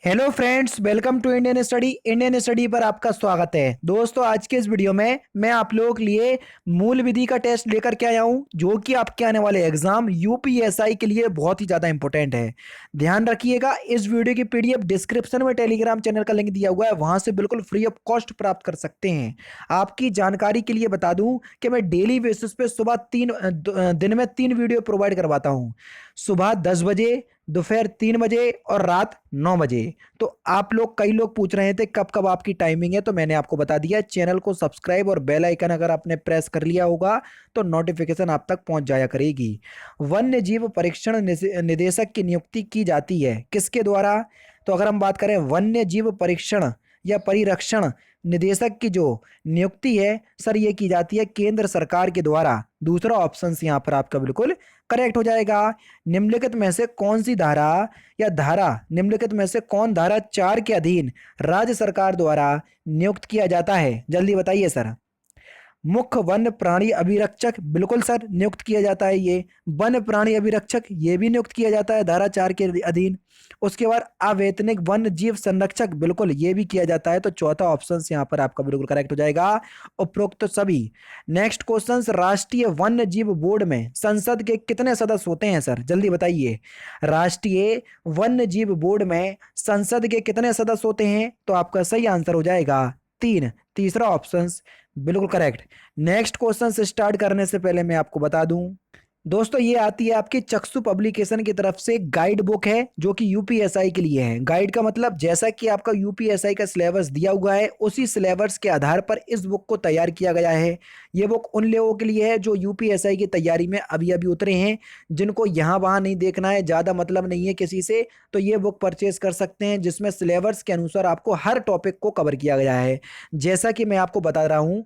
Hello friends, welcome to Indian study पर आपका स्वागत है। दोस्तों, आज के इस वीडियो में मैं आप लोगों के लिए मूल विधि का टेस्ट लेकर के आया हूं, जो कि आपके आने वाले एग्जाम यूपीएसआई के लिए बहुत ही ज़्यादा इंपॉर्टेंट है। ध्यान रखिएगा, इस वीडियो की पीडीएफ डिस्क्रिप्शन में टेलीग्राम चैनल का लिंक दिया हुआ है, वहां से बिल्कुल फ्री ऑफ कॉस्ट प्राप्त कर सकते हैं। आपकी जानकारी के लिए बता दूं कि मैं डेली बेसिस पे सुबह दिन में 3 वीडियो प्रोवाइड करवाता हूँ। सुबह 10 बजे, दोपहर 3 बजे और रात 9 बजे। तो आप लोग, कई लोग पूछ रहे थे कब कब आपकी टाइमिंग है, तो मैंने आपको बता दिया। चैनल को सब्सक्राइब और बेल आइकन अगर आपने प्रेस कर लिया होगा तो नोटिफिकेशन आप तक पहुंच जाया करेगी। वन्य जीव परीक्षण निदेशक की नियुक्ति की जाती है किसके द्वारा? तो अगर हम बात करें वन्य जीव परीक्षण या परिरक्षण निदेशक की जो नियुक्ति है सर, ये की जाती है केंद्र सरकार के द्वारा। दूसरा ऑप्शन यहाँ पर आपका बिल्कुल करेक्ट हो जाएगा। निम्नलिखित में से कौन सी धारा या धारा निम्नलिखित में से कौन धारा 4 के अधीन राज्य सरकार द्वारा नियुक्त किया जाता है? जल्दी बताइए सर। मुख्य वन्य प्राणी अभिरक्षक, बिल्कुल सर, नियुक्त किया जाता है ये। वन्य प्राणी अभिरक्षक, ये भी नियुक्त किया जाता है धारा 4 के अधीन। उसके बाद अवैतनिक वन्य जीव संरक्षक, बिल्कुल ये भी किया जाता है। तो चौथा ऑप्शन यहाँ पर आपका बिल्कुल करेक्ट हो जाएगा, उपरोक्त तो सभी। नेक्स्ट क्वेश्चन, राष्ट्रीय वन्य जीव बोर्ड में संसद के कितने सदस्य होते हैं सर? जल्दी बताइए। राष्ट्रीय वन्य जीव बोर्ड में संसद के कितने सदस्य होते हैं? तो आपका सही आंसर हो जाएगा 3। तीसरा ऑप्शन बिल्कुल करेक्ट। नेक्स्ट क्वेश्चन से स्टार्ट करने से पहले मैं आपको बता दूं दोस्तों, ये आती है आपकी चक्षु पब्लिकेशन की तरफ से गाइड बुक है, जो कि यूपीएसआई के लिए है। गाइड का मतलब, जैसा कि आपका यूपीएसआई का सिलेबस दिया हुआ है, उसी सिलेबस के आधार पर इस बुक को तैयार किया गया है। ये बुक उन लोगों के लिए है जो यूपीएसआई की तैयारी में अभी अभी उतरे हैं, जिनको यहाँ वहाँ नहीं देखना है, ज़्यादा मतलब नहीं है किसी से, तो ये बुक परचेज कर सकते हैं, जिसमें सिलेबस के अनुसार आपको हर टॉपिक को कवर किया गया है। जैसा कि मैं आपको बता रहा हूँ,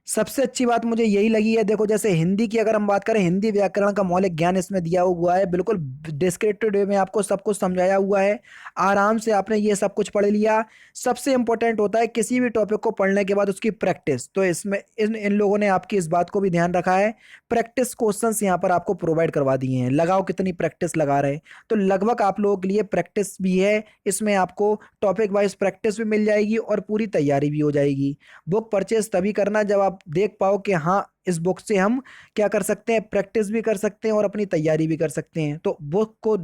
सबसे अच्छी बात मुझे यही लगी है। देखो, जैसे हिंदी की अगर हम बात करें, हिंदी व्याकरण का मौलिक ज्ञान इसमें दिया हुआ है, बिल्कुल डिस्क्रिप्टिव वे में आपको सब कुछ समझाया हुआ है। आराम से आपने ये सब कुछ पढ़ लिया। सबसे इंपॉर्टेंट होता है किसी भी टॉपिक को पढ़ने के बाद उसकी प्रैक्टिस, तो इसमें इन लोगों ने आपकी इस बात को भी ध्यान रखा है। प्रैक्टिस क्वेश्चंस यहाँ पर आपको प्रोवाइड करवा दिए हैं। लगाओ कितनी प्रैक्टिस लगा रहे, तो लगभग आप लोगों के लिए प्रैक्टिस भी है इसमें। आपको टॉपिक वाइज प्रैक्टिस भी मिल जाएगी और पूरी तैयारी भी हो जाएगी। बुक परचेज तभी करना जब आप देख पाओ कि हाँ, इस बुक से हम क्या कर सकते हैं, प्रैक्टिस भी कर सकते हैं और अपनी तैयारी भी कर सकते हैं। तो बुक को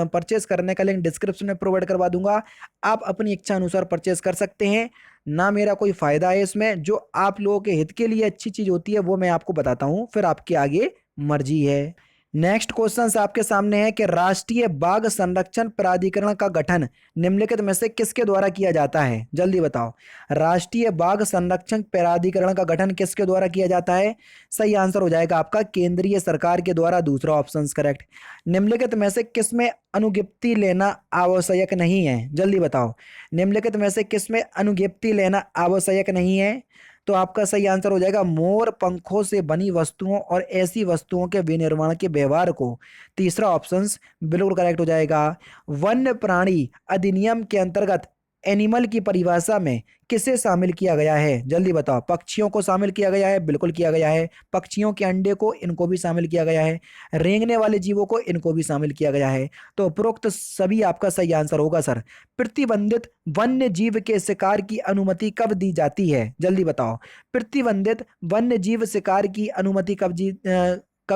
परचेज करने का लिंक डिस्क्रिप्शन में प्रोवाइड करवा दूंगा। आप अपनी इच्छा अनुसार परचेज कर सकते हैं। ना मेरा कोई फायदा है इसमें, जो आप लोगों के हित के लिए अच्छी चीज होती है वो मैं आपको बताता हूँ, फिर आपके आगे मर्जी है। नेक्स्ट क्वेश्चन आपके सामने है कि राष्ट्रीय बाघ संरक्षण प्राधिकरण का गठन निम्नलिखित में से किसके द्वारा किया जाता है? जल्दी बताओ। राष्ट्रीय बाघ संरक्षण प्राधिकरण का गठन किसके द्वारा किया जाता है? सही आंसर हो जाएगा आपका केंद्रीय सरकार के द्वारा। दूसरा ऑप्शन करेक्ट। निम्नलिखित में से किसमें अनुज्ञप्ति लेना आवश्यक नहीं है? जल्दी बताओ। निम्नलिखित में से किसमें अनुज्ञप्ति लेना आवश्यक नहीं है? तो आपका सही आंसर हो जाएगा मोर पंखों से बनी वस्तुओं और ऐसी वस्तुओं के विनिर्माण के व्यवहार को। तीसरा ऑप्शन बिल्कुल करेक्ट हो जाएगा। वन्य प्राणी अधिनियम के अंतर्गत एनिमल की परिभाषा में किसे शामिल किया गया है? जल्दी बताओ। पक्षियों को शामिल किया गया है, बिल्कुल किया गया है। पक्षियों के अंडे को, इनको भी शामिल किया गया है। रेंगने वाले जीवों को, इनको भी शामिल किया गया है। तो उपरोक्त सभी आपका सही आंसर होगा सर। प्रतिबंधित वन्य जीव के शिकार की अनुमति कब दी जाती है? जल्दी बताओ। प्रतिबंधित वन्य जीव शिकार की अनुमति कब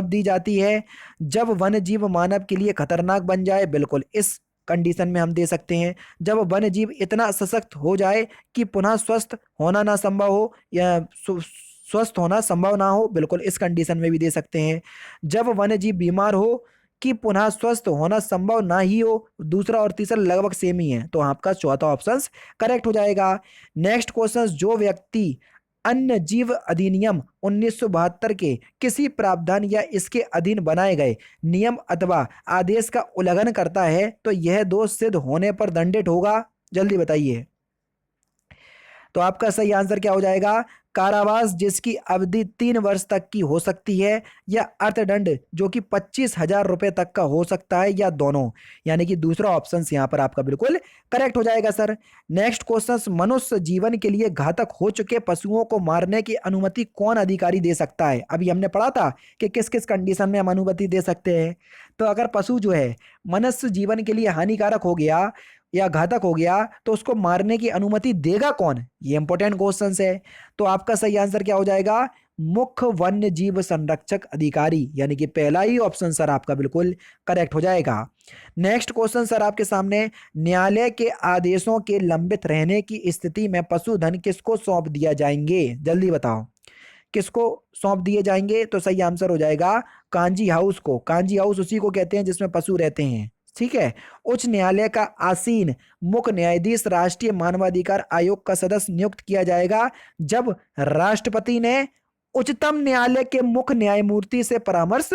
दी जाती है? जब वन्य जीव मानव के लिए खतरनाक बन जाए, बिल्कुल इस कंडीशन में हम दे सकते हैं। जब वन्य जीव इतना सशक्त हो जाए कि पुनः स्वस्थ होना ना संभव हो, या स्वस्थ होना संभव ना हो, बिल्कुल इस कंडीशन में भी दे सकते हैं। जब वन्य जीव बीमार हो कि पुनः स्वस्थ होना संभव ना ही हो, दूसरा और तीसरा लगभग सेम ही है, तो आपका चौथा ऑप्शन करेक्ट हो जाएगा। नेक्स्ट क्वेश्चन, जो व्यक्ति अन्य जीव अधिनियम 1972 के किसी प्रावधान या इसके अधीन बनाए गए नियम अथवा आदेश का उल्लंघन करता है, तो यह दोष सिद्ध होने पर दंडित होगा। जल्दी बताइए। तो आपका सही आंसर क्या हो जाएगा? कारावास, जिसकी अवधि 3 वर्ष तक की हो सकती है, या अर्थदंड जो कि 25,000 रुपए तक का हो सकता है, या दोनों। यानी कि दूसरा ऑप्शन यहाँ पर आपका बिल्कुल करेक्ट हो जाएगा सर। नेक्स्ट क्वेश्चन, मनुष्य जीवन के लिए घातक हो चुके पशुओं को मारने की अनुमति कौन अधिकारी दे सकता है? अभी हमने पढ़ा था कि किस किस कंडीशन में हम अनुमति दे सकते हैं। तो अगर पशु जो है मनुष्य जीवन के लिए हानिकारक हो गया, या घातक हो गया तो उसको मारने की अनुमति देगा कौन? ये इंपॉर्टेंट क्वेश्चन है। तो आपका सही आंसर क्या हो जाएगा? मुख्य वन्य जीव संरक्षक अधिकारी, यानी कि पहला ही ऑप्शन सर आपका बिल्कुल करेक्ट हो जाएगा। नेक्स्ट क्वेश्चन सर आपके सामने, न्यायालय के आदेशों के लंबित रहने की स्थिति में पशुधन किसको सौंप दिया जाएंगे? जल्दी बताओ, किसको सौंप दिए जाएंगे? तो सही आंसर हो जाएगा कांजी हाउस को। कांजी हाउस उसी को कहते हैं जिसमें पशु रहते हैं, ठीक है। उच्च न्यायालय का आसीन मुख्य न्यायाधीश राष्ट्रीय मानवाधिकार आयोग का सदस्य नियुक्त किया जाएगा जब राष्ट्रपति ने उच्चतम न्यायालय के मुख्य न्यायमूर्ति से परामर्श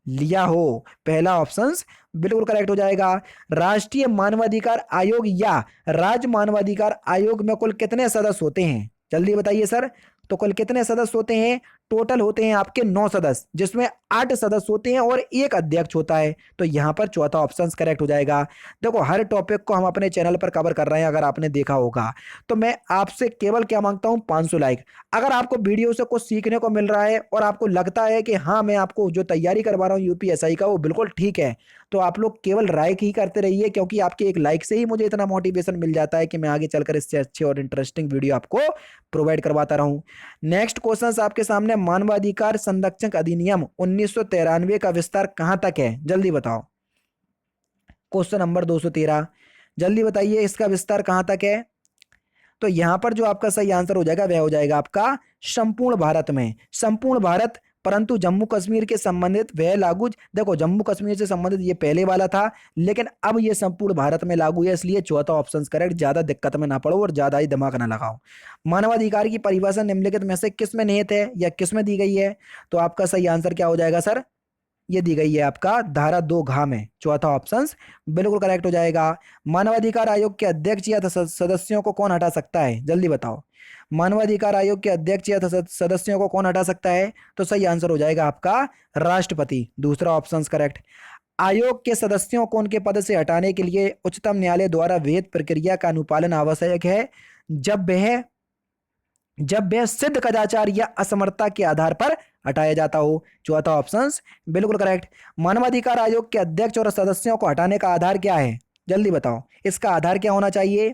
लिया हो। पहला ऑप्शन बिल्कुल करेक्ट हो जाएगा। राष्ट्रीय मानवाधिकार आयोग या राज्य मानवाधिकार आयोग में कुल कितने सदस्य होते हैं? जल्दी बताइए सर। तो कुल कितने सदस्य होते हैं? टोटल होते हैं आपके 9 सदस्य, जिसमें 8 सदस्य होते हैं और एक अध्यक्ष होता है। तो यहां पर चौथा ऑप्शन करेक्ट हो जाएगा। देखो, हर टॉपिक को हम अपने चैनल पर कवर कर रहे हैं, अगर आपने देखा होगा। तो मैं आपसे केवल क्या मांगता हूं? 500 लाइक। अगर आपको वीडियो से कुछ सीखने को मिल रहा है और आपको लगता है कि हाँ, मैं आपको जो तैयारी करवा रहा हूँ यूपीएसआई का वो बिल्कुल ठीक है, तो आप लोग केवल लाइक ही करते रहिए, क्योंकि आपके एक लाइक से ही मुझे इतना मोटिवेशन मिल जाता है कि मैं आगे चलकर इससे अच्छे और इंटरेस्टिंग वीडियो आपको प्रोवाइड करवाता रहूं। नेक्स्ट क्वेश्चन आपके सामने, मानवाधिकार संरक्षक अधिनियम 1993 का विस्तार कहां तक है? जल्दी बताओ। क्वेश्चन नंबर 213, जल्दी बताइए इसका विस्तार कहां तक है? तो यहां पर जो आपका सही आंसर हो जाएगा वह हो जाएगा आपका संपूर्ण भारत में। संपूर्ण भारत, परंतु जम्मू कश्मीर के संबंधित वह लागू, देखो जम्मू कश्मीर से संबंधित ये पहले वाला था, लेकिन अब ये संपूर्ण भारत में लागू है, इसलिए चौथा ऑप्शन करेक्ट। ज्यादा दिक्कत में ना पड़ो और ज्यादा ही दिमाग ना लगाओ। मानवाधिकार की परिभाषा निम्नलिखित में से किस में निहित है या किस में दी गई है? तो आपका सही आंसर क्या हो जाएगा सर? ये दी गई है आपका धारा 2 घ में। चौथा ऑप्शन बिल्कुल करेक्ट हो जाएगा। मानवाधिकार आयोग के अध्यक्ष या सदस्यों को कौन हटा सकता है? जल्दी बताओ। मानवाधिकार आयोग के अध्यक्ष या सदस्यों को कौन हटा सकता है? तो सही आंसर हो जाएगा आपका राष्ट्रपति। दूसरा ऑप्शन करेक्ट। आयोग के सदस्यों को उनके पद से हटाने के लिए उच्चतम न्यायालय द्वारा विहित प्रक्रिया का अनुपालन आवश्यक है जब वह सिद्ध कदाचार या असमर्थता के आधार पर हटाया जाता हो। चौथा ऑप्शन बिल्कुल करेक्ट। मानवाधिकार आयोग के अध्यक्ष और सदस्यों को हटाने का आधार क्या है? जल्दी बताओ, इसका आधार क्या होना चाहिए?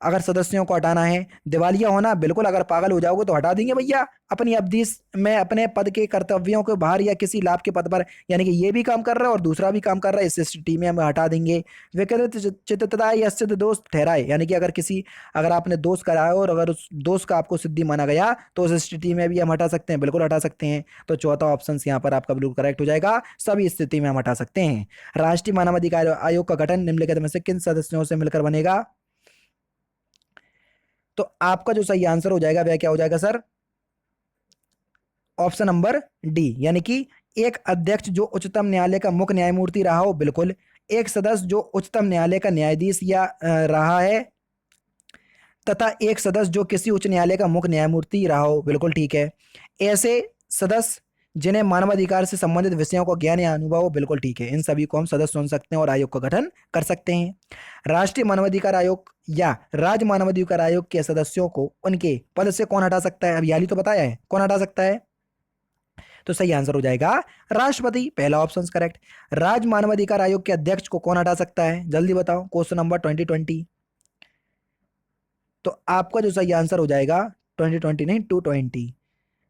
अगर सदस्यों को हटाना है, दिवालिया होना, बिल्कुल। अगर पागल हो जाओगे तो हटा देंगे भैया अपनी अवधि में अपने पद के कर्तव्यों के बाहर या किसी लाभ के पद पर, यानी कि ये भी काम कर रहा है और दूसरा भी काम कर रहा है, इस स्थिति में हम हटा देंगे। विकृत चित्तता या सिद्ध दोष ठहराए, यानी कि अगर आपने दोष कराया और अगर उस दोष का आपको सिद्धि माना गया तो उस स्थिति में भी हम हटा सकते हैं, बिल्कुल हटा सकते हैं। तो चौथा ऑप्शन यहाँ पर आपका बिल्कुल करेक्ट हो जाएगा, सभी स्थिति में हम हटा सकते हैं। राष्ट्रीय मानवाधिकार आयोग का गठन निम्नलिखित में से किन सदस्यों से मिलकर बनेगा? तो आपका जो सही आंसर हो जाएगा वह क्या हो जाएगा सर? ऑप्शन नंबर डी, यानी कि एक अध्यक्ष जो उच्चतम न्यायालय का मुख्य न्यायमूर्ति रहा हो, बिल्कुल। एक सदस्य जो उच्चतम न्यायालय का न्यायाधीश या रहा है, तथा एक सदस्य जो किसी उच्च न्यायालय का मुख्य न्यायमूर्ति रहा हो, बिल्कुल ठीक है। ऐसे सदस्य जिन्हें मानवाधिकार से संबंधित विषयों को ज्ञान या अनुभव हो, बिल्कुल ठीक है। इन सभी को हम सदस्य चुन सकते हैं और आयोग का गठन कर सकते हैं। राष्ट्रीय मानवाधिकार आयोग या राज्य मानवाधिकार आयोग के सदस्यों को उनके पद से कौन हटा सकता है? अभी हाल ही तो बताया है, कौन हटा सकता है? तो सही आंसर हो जाएगा राष्ट्रपति। पहला ऑप्शन करेक्ट। राज्य मानवाधिकार आयोग के अध्यक्ष को कौन हटा सकता है? जल्दी बताओ। Question number 2020। तो आपका जो सही आंसर हो जाएगा 2020 नहीं 220,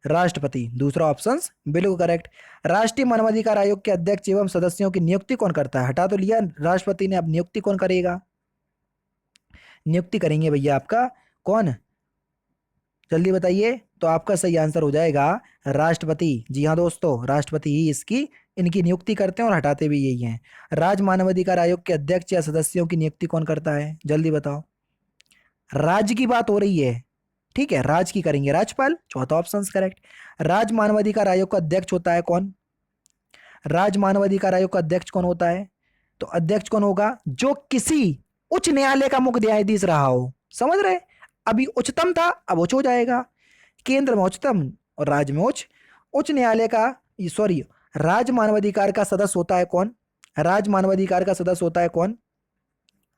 राष्ट्रपति। दूसरा ऑप्शन बिल्कुल करेक्ट। राष्ट्रीय मानवाधिकार आयोग के अध्यक्ष एवं सदस्यों की नियुक्ति कौन करता है? हटा तो लिया राष्ट्रपति ने, अब नियुक्ति कौन करेगा? नियुक्ति करेंगे भैया आपका कौन? जल्दी बताइए। तो आपका सही आंसर हो जाएगा राष्ट्रपति। जी हाँ दोस्तों, राष्ट्रपति ही इनकी नियुक्ति करते हैं और हटाते भी यही हैं। राज्य मानवाधिकार आयोग के अध्यक्ष या सदस्यों की नियुक्ति कौन करता है? जल्दी बताओ। राज्य की बात हो रही है, ठीक है, राज्य की करेंगे राज्यपाल। चौथा ऑप्शन करेक्ट। राज्य मानवाधिकार आयोग का अध्यक्ष होता है कौन? राज्य मानवाधिकार आयोग का अध्यक्ष कौन होता है? तो अध्यक्ष कौन होगा? जो किसी उच्च न्यायालय का मुख्य न्यायाधीश रहा हो। समझ रहे? अभी उच्चतम था, अब उच्च हो जाएगा। केंद्र में उच्चतम और राज्य में उच्च। उच्च न्यायालय का, सॉरी, राज्य मानवाधिकार का सदस्य होता है कौन? राज्य मानवाधिकार का सदस्य होता है कौन?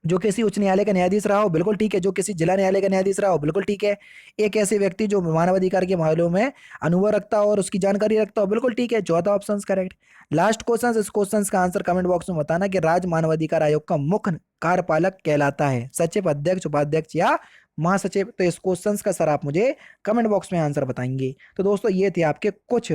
जो किसी उच्च न्यायालय का न्यायाधीश रहा हो, बिल्कुल ठीक है। जो किसी जिला न्यायालय का न्यायाधीश रहा हो, बिल्कुल ठीक है। एक ऐसे व्यक्ति जो मानवाधिकार के मामलों में अनुभव रखता हो और उसकी जानकारी रखता हो, बिल्कुल ठीक है। चौथा ऑप्शन करेक्ट। लास्ट क्वेश्चन, इस क्वेश्चन का आंसर कमेंट बॉक्स में बताना कि राज्य मानवाधिकार आयोग का मुख्य कार्यपालक कहलाता है सचिव, अध्यक्ष, उपाध्यक्ष या महासचिव। तो इस क्वेश्चन का सर आप मुझे कमेंट बॉक्स में आंसर बताएंगे। तो दोस्तों ये थे आपके कुछ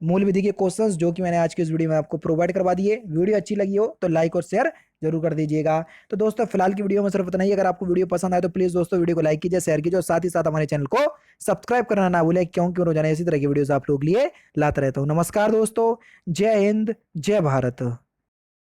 मूल विधि के क्वेश्चंस जो कि मैंने आज की इस वीडियो में आपको प्रोवाइड करवा दिए। वीडियो अच्छी लगी हो तो लाइक और शेयर जरूर कर दीजिएगा। तो दोस्तों फिलहाल की वीडियो में सिर्फ इतना ही। अगर आपको वीडियो पसंद आए तो प्लीज दोस्तों वीडियो को लाइक कीजिए, शेयर कीजिए और साथ ही साथ हमारे चैनल को सब्सक्राइब करना ना भूलें, क्योंकि रोजाना इसी तरह की वीडियोस आप लोग लिए लाता रहता हूँ। नमस्कार दोस्तों, जय हिंद, जय भारत।